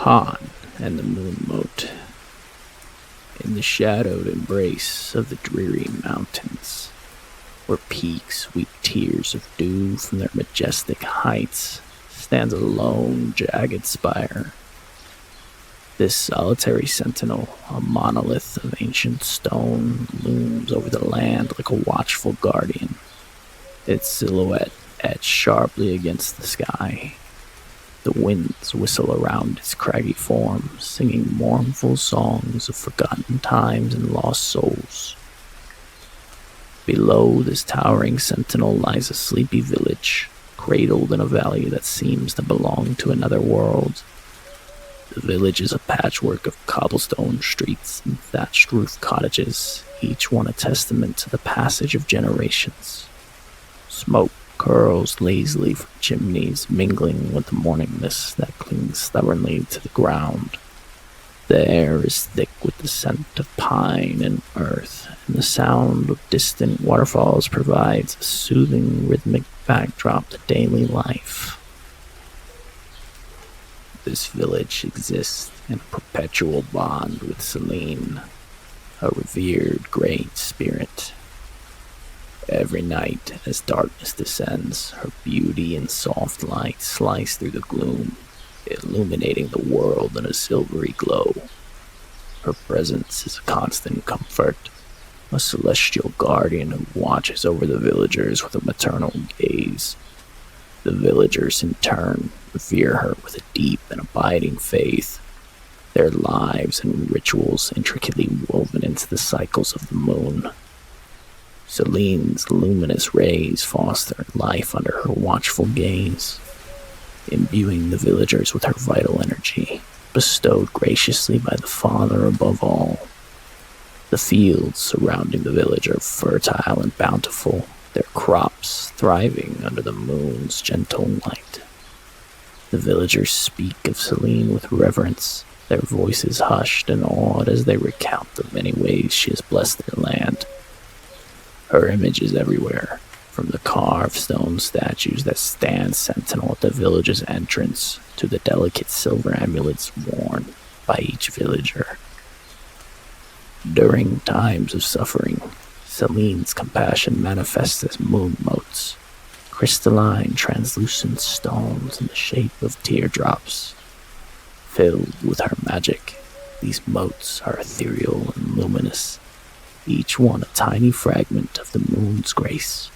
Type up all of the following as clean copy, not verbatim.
Han and the Moon Mote. In the shadowed embrace of the dreary mountains, where peaks weep tears of dew from their majestic heights, stands a lone, jagged spire. This solitary sentinel, a monolith of ancient stone, looms over the land like a watchful guardian, its silhouette etched sharply against the sky. The winds whistle around its craggy form, singing mournful songs of forgotten times and lost souls. Below this towering sentinel lies a sleepy village, cradled in a valley that seems to belong to another world. The village is a patchwork of cobblestone streets and thatched roof cottages, each one a testament to the passage of generations. Smoke curls lazily from chimneys, mingling with the morning mist that clings stubbornly to the ground. The air is thick with the scent of pine and earth, and the sound of distant waterfalls provides a soothing rhythmic backdrop to daily life. This village exists in a perpetual bond with Celine, a revered great spirit. Every night, as darkness descends, her beauty and soft light slice through the gloom, illuminating the world in a silvery glow. Her presence is a constant comfort, a celestial guardian who watches over the villagers with a maternal gaze. The villagers, in turn, revere her with a deep and abiding faith, their lives and rituals intricately woven into the cycles of the moon. Celine's luminous rays foster life under her watchful gaze, imbuing the villagers with her vital energy, bestowed graciously by the Father above all. The fields surrounding the village are fertile and bountiful, their crops thriving under the moon's gentle light. The villagers speak of Celine with reverence, their voices hushed and awed as they recount the many ways she has blessed their land. Her image is everywhere, from the carved stone statues that stand sentinel at the village's entrance to the delicate silver amulets worn by each villager. During times of suffering, Celine's compassion manifests as moon motes, crystalline, translucent stones in the shape of teardrops. Filled with her magic, these motes are ethereal and luminous, each one a tiny fragment of the moon's grace.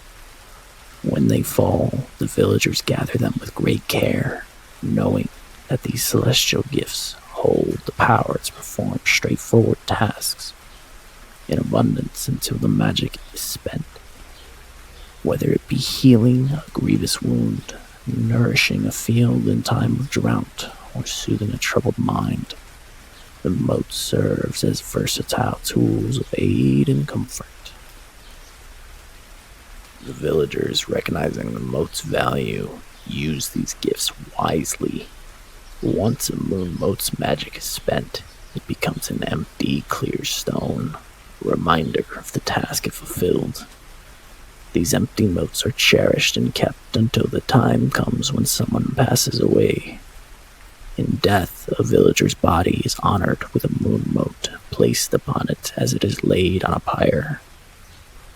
When they fall, the villagers gather them with great care, knowing that these celestial gifts hold the power to perform straightforward tasks in abundance until the magic is spent. Whether it be healing a grievous wound, nourishing a field in time of drought, or soothing a troubled mind, the mote serves as versatile tools of aid and comfort. The villagers, recognizing the mote's value, use these gifts wisely. Once a moon mote's magic is spent, it becomes an empty, clear stone, a reminder of the task it fulfilled. These empty motes are cherished and kept until the time comes when someone passes away. In death, a villager's body is honored with a moon mote placed upon it as it is laid on a pyre.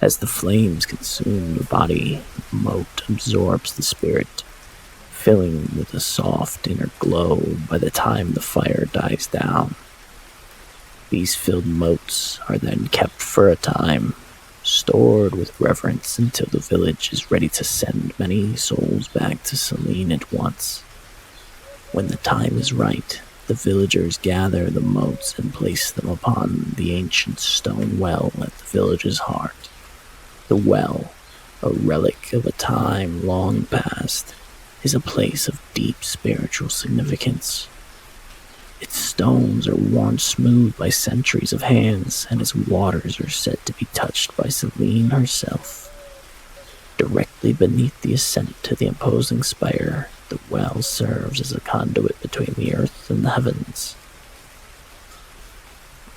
As the flames consume the body, the mote absorbs the spirit, filling with a soft inner glow by the time the fire dies down. These filled motes are then kept for a time, stored with reverence until the village is ready to send many souls back to Celine at once. When the time is right, the villagers gather the motes and place them upon the ancient stone well at the village's heart. The well, a relic of a time long past, is a place of deep spiritual significance. Its stones are worn smooth by centuries of hands, and its waters are said to be touched by Celine herself. Directly beneath the ascent to the imposing spire, the well serves as a conduit between the earth and the heavens.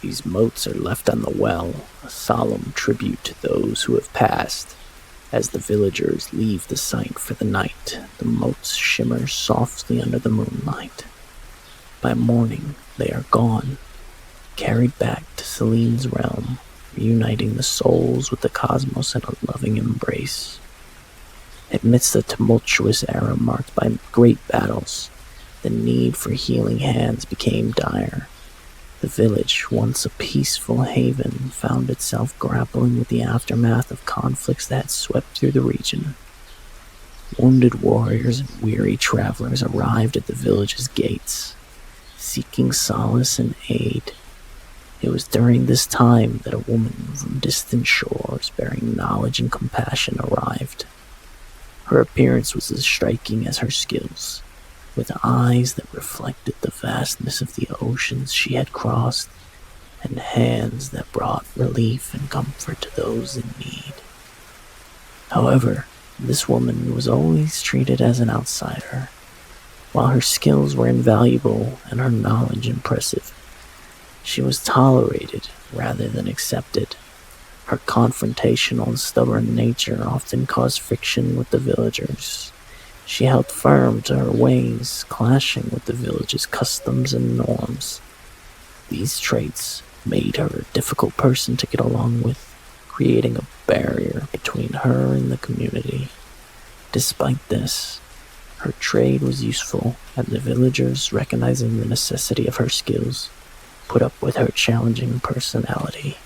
These motes are left on the well, a solemn tribute to those who have passed. As the villagers leave the site for the night, the motes shimmer softly under the moonlight. By morning, they are gone, carried back to Selene's realm, reuniting the souls with the cosmos in a loving embrace. Amidst a tumultuous era marked by great battles, the need for healing hands became dire. The village, once a peaceful haven, found itself grappling with the aftermath of conflicts that had swept through the region. Wounded warriors and weary travelers arrived at the village's gates, seeking solace and aid. It was during this time that a woman from distant shores bearing knowledge and compassion arrived. Her appearance was as striking as her skills, with eyes that reflected the vastness of the oceans she had crossed, and hands that brought relief and comfort to those in need. However, this woman was always treated as an outsider. While her skills were invaluable and her knowledge impressive, she was tolerated rather than accepted. Her confrontational and stubborn nature often caused friction with the villagers. She held firm to her ways, clashing with the village's customs and norms. These traits made her a difficult person to get along with, creating a barrier between her and the community. Despite this, her trade was useful, and the villagers, recognizing the necessity of her skills, put up with her challenging personality.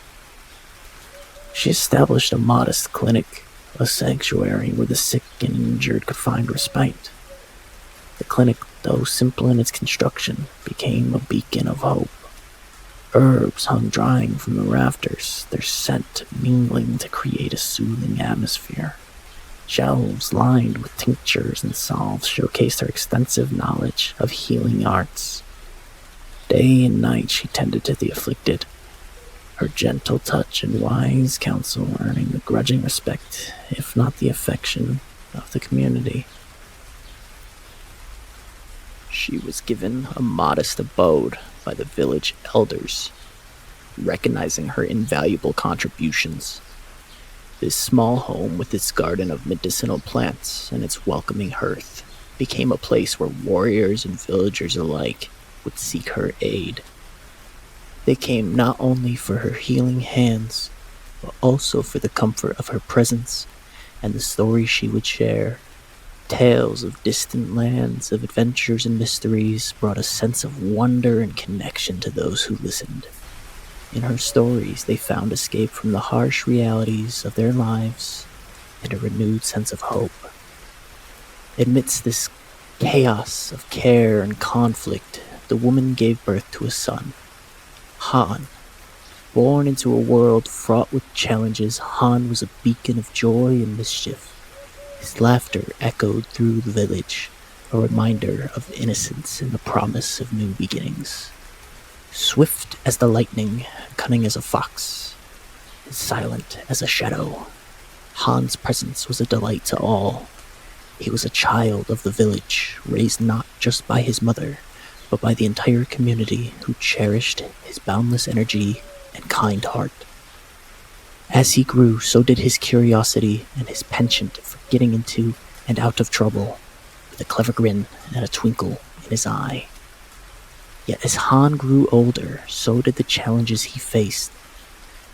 She established a modest clinic, a sanctuary where the sick and injured could find respite. The clinic, though simple in its construction, became a beacon of hope. Herbs hung drying from the rafters, their scent mingling to create a soothing atmosphere. Shelves lined with tinctures and salves showcased her extensive knowledge of healing arts. Day and night she tended to the afflicted, her gentle touch and wise counsel earning the grudging respect, if not the affection, of the community. She was given a modest abode by the village elders, recognizing her invaluable contributions. This small home, with its garden of medicinal plants and its welcoming hearth, became a place where warriors and villagers alike would seek her aid. They came not only for her healing hands, but also for the comfort of her presence and the stories she would share. Tales of distant lands, of adventures and mysteries brought a sense of wonder and connection to those who listened. In her stories, they found escape from the harsh realities of their lives and a renewed sense of hope. Amidst this chaos of care and conflict, the woman gave birth to a son, Han. Born into a world fraught with challenges, Han was a beacon of joy and mischief. His laughter echoed through the village, a reminder of innocence and the promise of new beginnings. Swift as the lightning, cunning as a fox, and silent as a shadow, Han's presence was a delight to all. He was a child of the village, raised not just by his mother, but by the entire community who cherished his boundless energy and kind heart. As he grew, so did his curiosity and his penchant for getting into and out of trouble, with a clever grin and a twinkle in his eye. Yet as Han grew older, so did the challenges he faced.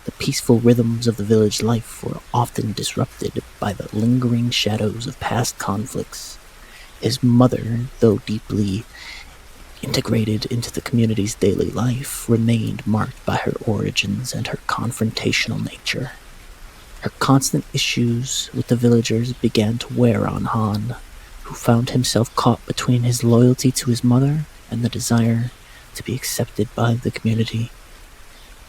The peaceful rhythms of the village life were often disrupted by the lingering shadows of past conflicts. His mother, though deeply integrated into the community's daily life, remained marked by her origins and her confrontational nature. Her constant issues with the villagers began to wear on Han, who found himself caught between his loyalty to his mother and the desire to be accepted by the community.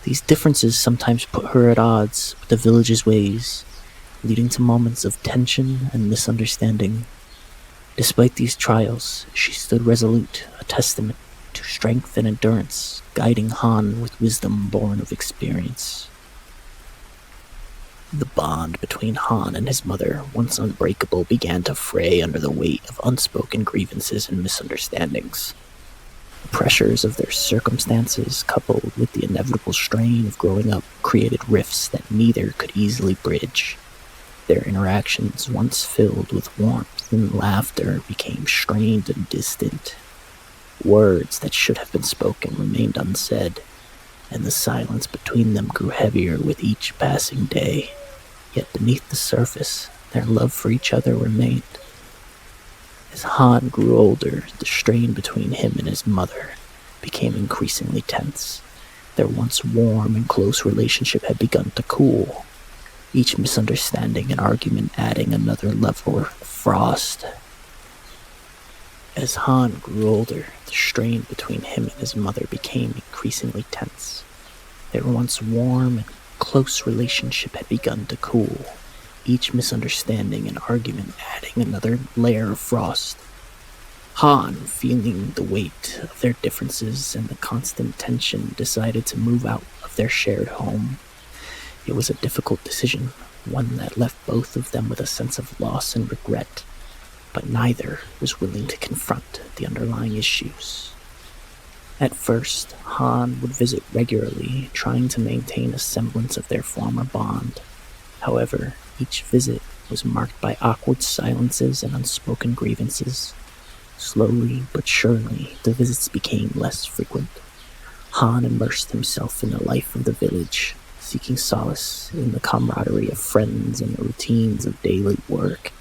These differences sometimes put her at odds with the village's ways, leading to moments of tension and misunderstanding. Despite these trials, she stood resolute, a testament to strength and endurance, guiding Han with wisdom born of experience. The bond between Han and his mother, once unbreakable, began to fray under the weight of unspoken grievances and misunderstandings. The pressures of their circumstances, coupled with the inevitable strain of growing up, created rifts that neither could easily bridge. Their interactions, once filled with warmth and laughter, became strained and distant. Words that should have been spoken remained unsaid, and the silence between them grew heavier with each passing day. Yet beneath the surface, their love for each other remained. As Han grew older, the strain between him and his mother became increasingly tense. Their once warm and close relationship had begun to cool, each misunderstanding and argument adding another level of frost. As Han grew older, the strain between him and his mother became increasingly tense. Their once warm and close relationship had begun to cool, each misunderstanding and argument adding another layer of frost. Han, feeling the weight of their differences and the constant tension, decided to move out of their shared home. It was a difficult decision, one that left both of them with a sense of loss and regret, but neither was willing to confront the underlying issues. At first, Han would visit regularly, trying to maintain a semblance of their former bond. However, each visit was marked by awkward silences and unspoken grievances. Slowly but surely, the visits became less frequent. Han immersed himself in the life of the village, seeking solace in the camaraderie of friends and the routines of daily work.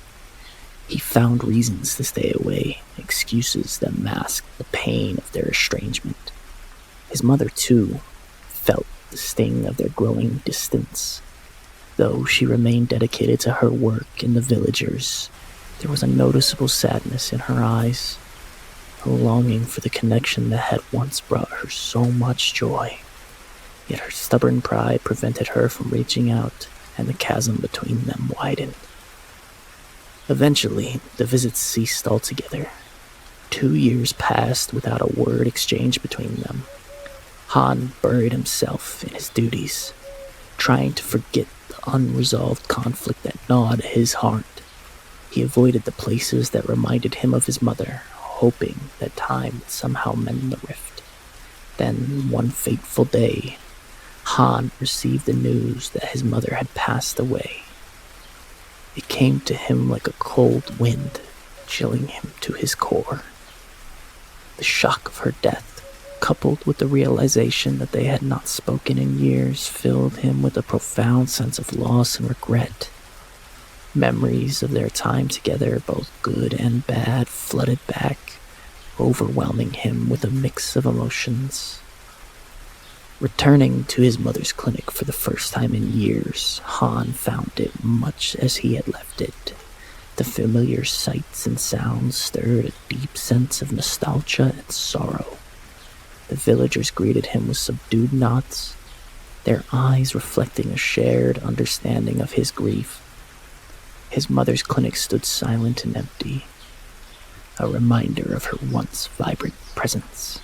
He found reasons to stay away, excuses that masked the pain of their estrangement. His mother, too, felt the sting of their growing distance. Though she remained dedicated to her work and the villagers, there was a noticeable sadness in her eyes, a longing for the connection that had once brought her so much joy. Yet her stubborn pride prevented her from reaching out, and the chasm between them widened. Eventually, the visits ceased altogether. 2 years passed without a word exchanged between them. Han buried himself in his duties, trying to forget the unresolved conflict that gnawed his heart. He avoided the places that reminded him of his mother, hoping that time would somehow mend the rift. Then, one fateful day, Han received the news that his mother had passed away. It came to him like a cold wind, chilling him to his core. The shock of her death, coupled with the realization that they had not spoken in years, filled him with a profound sense of loss and regret. Memories of their time together, both good and bad, flooded back, overwhelming him with a mix of emotions. Returning to his mother's clinic for the first time in years, Han found it much as he had left it. The familiar sights and sounds stirred a deep sense of nostalgia and sorrow. The villagers greeted him with subdued nods, their eyes reflecting a shared understanding of his grief. His mother's clinic stood silent and empty, a reminder of her once vibrant presence.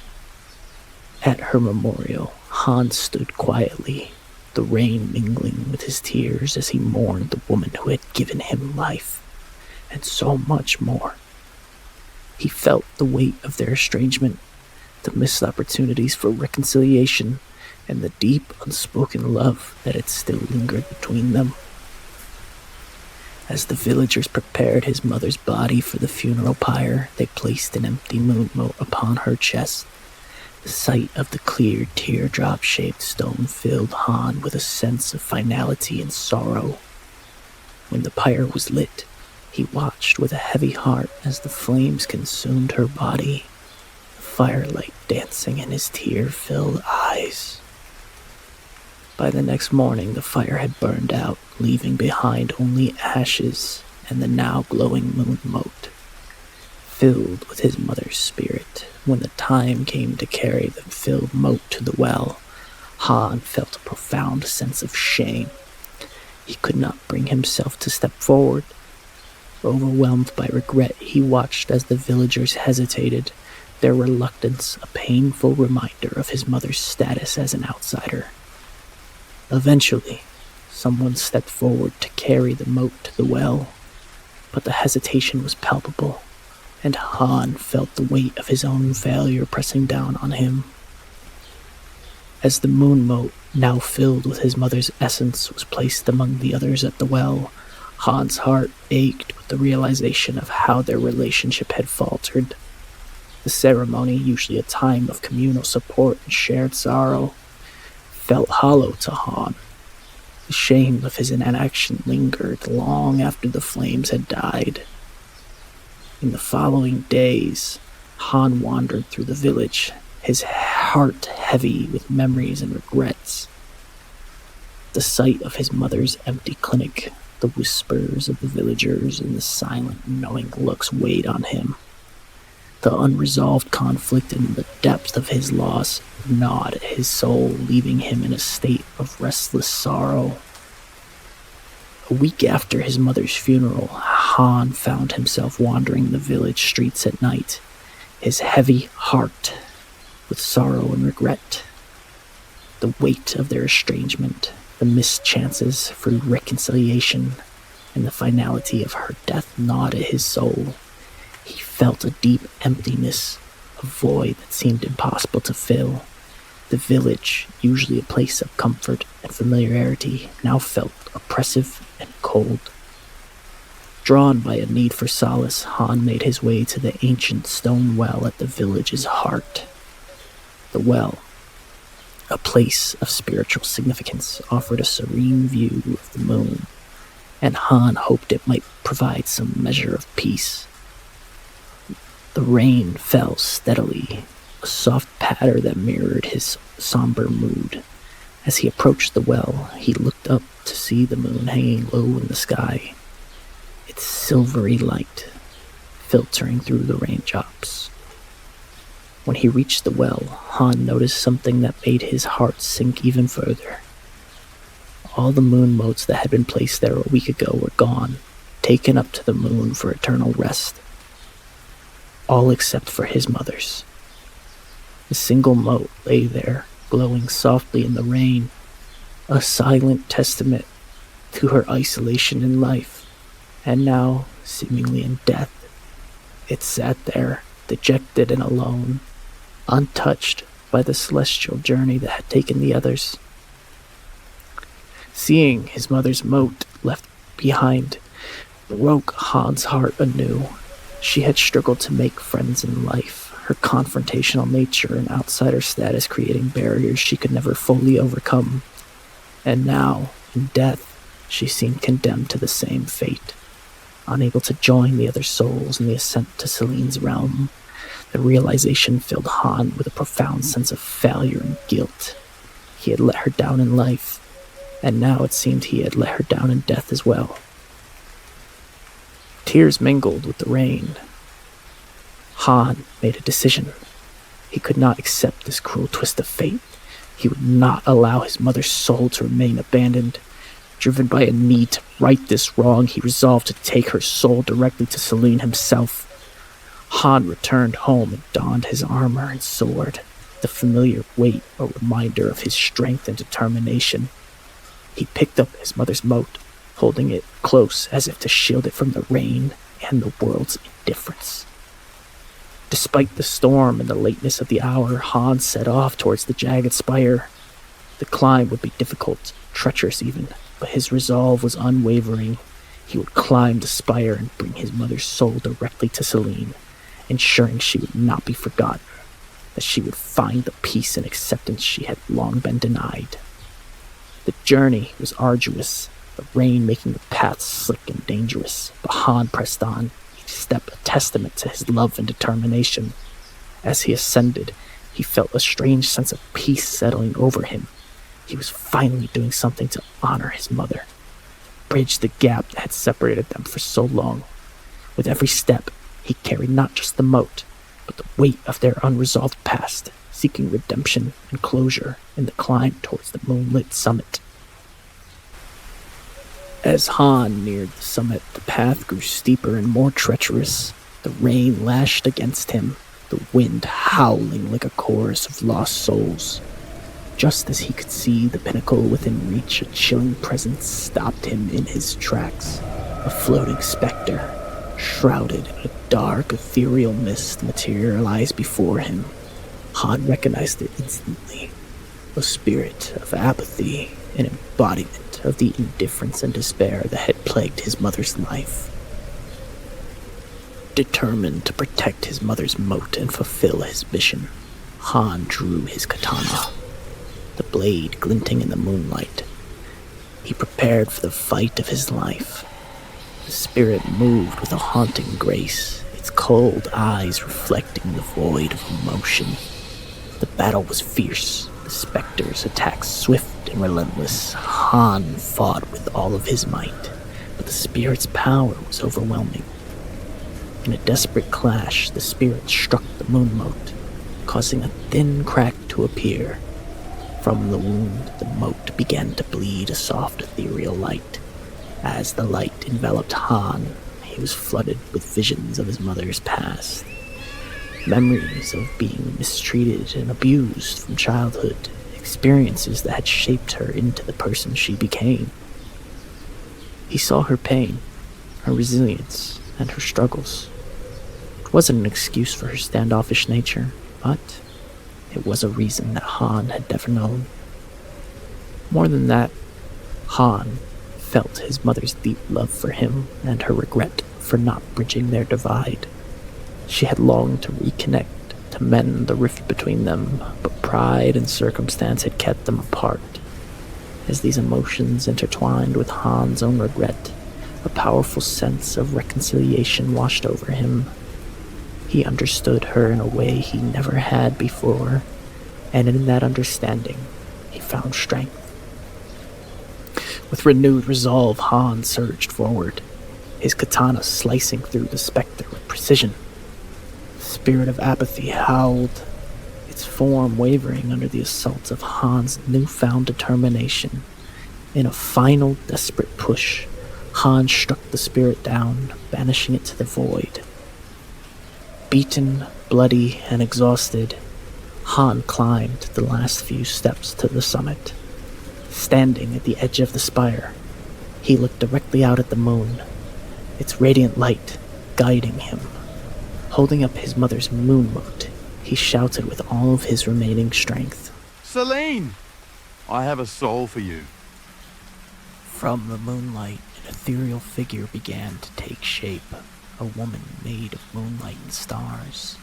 At her memorial, Han stood quietly, the rain mingling with his tears as he mourned the woman who had given him life, and so much more. He felt the weight of their estrangement, the missed opportunities for reconciliation, and the deep, unspoken love that had still lingered between them. As the villagers prepared his mother's body for the funeral pyre, they placed an empty Moon Mote upon her chest. The sight of the clear, teardrop-shaped stone filled Han with a sense of finality and sorrow. When the pyre was lit, he watched with a heavy heart as the flames consumed her body, the firelight dancing in his tear-filled eyes. By the next morning, the fire had burned out, leaving behind only ashes and the now glowing Moon Mote. Filled with his mother's spirit, when the time came to carry the filled mote to the well, Han felt a profound sense of shame. He could not bring himself to step forward. Overwhelmed by regret, he watched as the villagers hesitated, their reluctance a painful reminder of his mother's status as an outsider. Eventually, someone stepped forward to carry the mote to the well, but the hesitation was palpable, and Han felt the weight of his own failure pressing down on him. As the Moon Mote, now filled with his mother's essence, was placed among the others at the well, Han's heart ached with the realization of how their relationship had faltered. The ceremony, usually a time of communal support and shared sorrow, felt hollow to Han. The shame of his inaction lingered long after the flames had died. In the following days, Han wandered through the village, his heart heavy with memories and regrets. The sight of his mother's empty clinic, the whispers of the villagers, and the silent, knowing looks weighed on him. The unresolved conflict and the depth of his loss gnawed at his soul, leaving him in a state of restless sorrow. A week after his mother's funeral, Han found himself wandering the village streets at night, his heavy heart with sorrow and regret. The weight of their estrangement, the missed chances for reconciliation, and the finality of her death gnawed at his soul. He felt a deep emptiness, a void that seemed impossible to fill. The village, usually a place of comfort and familiarity, now felt oppressive and cold. Drawn by a need for solace, Han made his way to the ancient stone well at the village's heart. The well, a place of spiritual significance, offered a serene view of the moon, and Han hoped it might provide some measure of peace. The rain fell steadily, a soft patter that mirrored his somber mood. As he approached the well, he looked up to see the moon hanging low in the sky, its silvery light filtering through the raindrops. When he reached the well, Han noticed something that made his heart sink even further. All the moon motes that had been placed there a week ago were gone, taken up to the moon for eternal rest. All except for his mother's. A single mote lay there, glowing softly in the rain, a silent testament to her isolation in life, and now, seemingly in death, it sat there, dejected and alone, untouched by the celestial journey that had taken the others. Seeing his mother's mote left behind broke Han's heart anew. She had struggled to make friends in life, her confrontational nature and outsider status creating barriers she could never fully overcome. And now, in death, she seemed condemned to the same fate. Unable to join the other souls in the ascent to Selene's realm, the realization filled Han with a profound sense of failure and guilt. He had let her down in life, and now it seemed he had let her down in death as well. Tears mingled with the rain. Han made a decision. He could not accept this cruel twist of fate. He would not allow his mother's soul to remain abandoned. Driven by a need to right this wrong, he resolved to take her soul directly to Selene himself. Han returned home and donned his armor and sword, the familiar weight a reminder of his strength and determination. He picked up his mother's mote, holding it close as if to shield it from the rain and the world's indifference. Despite the storm and the lateness of the hour, Han set off towards the jagged spire. The climb would be difficult, treacherous even, but his resolve was unwavering. He would climb the spire and bring his mother's soul directly to Selene, ensuring she would not be forgotten, that she would find the peace and acceptance she had long been denied. The journey was arduous, the rain making the path slick and dangerous, but Han pressed on, each step a testament to his love and determination. As he ascended, he felt a strange sense of peace settling over him. He was finally doing something to honor his mother, bridge the gap that had separated them for so long. With every step, he carried not just the mote, but the weight of their unresolved past, seeking redemption and closure in the climb towards the moonlit summit. As Han neared the summit, the path grew steeper and more treacherous. The rain lashed against him, the wind howling like a chorus of lost souls. Just as he could see the pinnacle within reach, a chilling presence stopped him in his tracks. A floating specter, shrouded in a dark, ethereal mist, materialized before him. Han recognized it instantly. A spirit of apathy, an embodiment of the indifference and despair that had plagued his mother's life. Determined to protect his mother's mote and fulfill his mission, Han drew his katana, the blade glinting in the moonlight. He prepared for the fight of his life. The spirit moved with a haunting grace, its cold eyes reflecting the void of emotion. The battle was fierce, the specter's attacks swift and relentless. Han fought with all of his might, but the spirit's power was overwhelming. In a desperate clash, the spirit struck the Moon Mote, causing a thin crack to appear. From the wound, the mote began to bleed a soft ethereal light. As the light enveloped Han, he was flooded with visions of his mother's past. Memories of being mistreated and abused from childhood, experiences that had shaped her into the person she became. He saw her pain, her resilience, and her struggles. It wasn't an excuse for her standoffish nature, but it was a reason that Han had never known. More than that, Han felt his mother's deep love for him and her regret for not bridging their divide. She had longed to reconnect, to mend the rift between them, but pride and circumstance had kept them apart. As these emotions intertwined with Han's own regret, a powerful sense of reconciliation washed over him. He understood her in a way he never had before, and in that understanding, he found strength. With renewed resolve, Han surged forward, his katana slicing through the specter with precision. The spirit of apathy howled, its form wavering under the assault of Han's newfound determination. In a final, desperate push, Han struck the spirit down, banishing it to the void. Beaten, bloody, and exhausted, Han climbed the last few steps to the summit. Standing at the edge of the spire, he looked directly out at the moon, its radiant light guiding him. Holding up his mother's Moon Mote, he shouted with all of his remaining strength, "Celine! I have a soul for you." From the moonlight, an ethereal figure began to take shape, a woman made of moonlight and stars.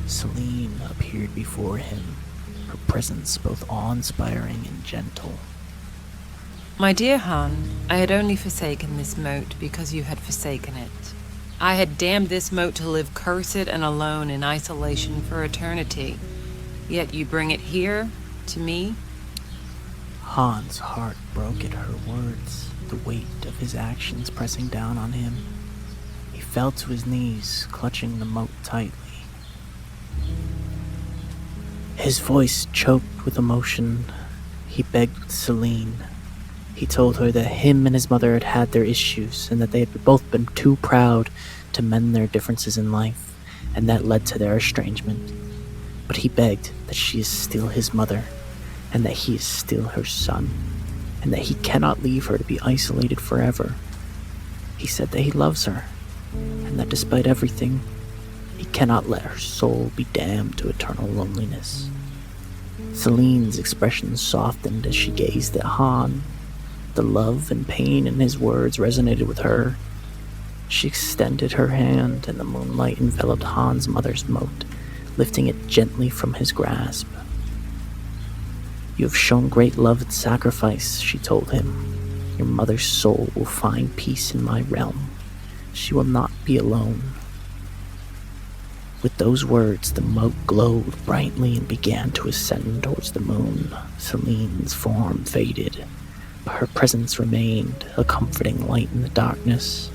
Celine appeared before him, her presence both awe-inspiring and gentle. My dear Han, I had only forsaken this mote because you had forsaken it. I had damned this mote to live cursed and alone in isolation for eternity. Yet you bring it here, to me? Han's heart broke at her words, the weight of his actions pressing down on him. He fell to his knees, clutching the mote tightly. His voice choked with emotion. He begged Celine. He told her that him and his mother had had their issues and that they had both been too proud to mend their differences in life, and that led to their estrangement. But he begged that she is still his mother, and that he is still her son, and that he cannot leave her to be isolated forever. He said that he loves her, and that despite everything, he cannot let her soul be damned to eternal loneliness. Celine's expression softened as she gazed at Han. The love and pain in his words resonated with her. She extended her hand, and the moonlight enveloped Han's mother's mote, lifting it gently from his grasp. "You have shown great love and sacrifice," she told him. "Your mother's soul will find peace in my realm. She will not be alone." With those words, the mote glowed brightly and began to ascend towards the moon. Celine's form faded, but her presence remained, a comforting light in the darkness.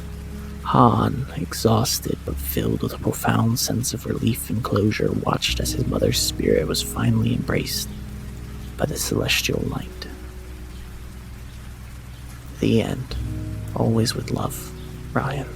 Han, exhausted but filled with a profound sense of relief and closure, watched as his mother's spirit was finally embraced by the celestial light. The end. Always with love, Ryan.